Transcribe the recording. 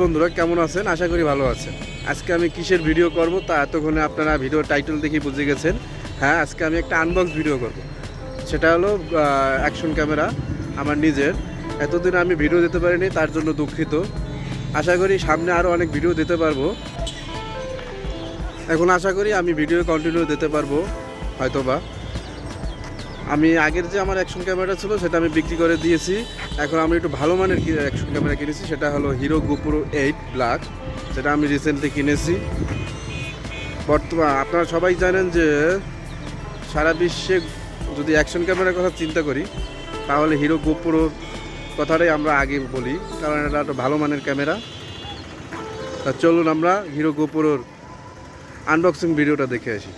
বন্ধুরা, কেমন আছেন? আশা করি ভালো আছেন। আজকে আমি কিসের ভিডিও করব তা এতক্ষণে আপনারা ভিডিও টাইটেল দেখে বুঝে গেছেন। হ্যাঁ, আজকে আমি একটা আনবক্স ভিডিও করব। সেটা হলো অ্যাকশন ক্যামেরা আমার নিজের। এতদিন আমি ভিডিও দিতে পারিনি, তার জন্য দুঃখিত। আশা করি সামনে আরও অনেক ভিডিও দিতে পারবো। এখন আশা করি আমি ভিডিও কন্টিনিউ দিতে পারবো হয়তোবা। আমি আগের যে আমার অ্যাকশন ক্যামেরা ছিল সেটা আমি বিক্রি করে দিয়েছি। এখন আমি একটু ভালো মানের অ্যাকশন ক্যামেরা কিনেছি, সেটা হলো হিরো গোপ্রো 8 ব্ল্যাক, যেটা আমি রিসেন্টলি কিনেছি। বর্তমান আপনারা সবাই জানেন যে সারা বিশ্বে যদি অ্যাকশন ক্যামেরার কথা চিন্তা করি তাহলে হিরো গোপ্রোর কথাটাই আমরা আগে বলি, কারণ এটা একটা ভালো মানের ক্যামেরা। তা চলুন আমরা হিরো গোপ্রোর আনবক্সিং ভিডিওটা দেখে আসি।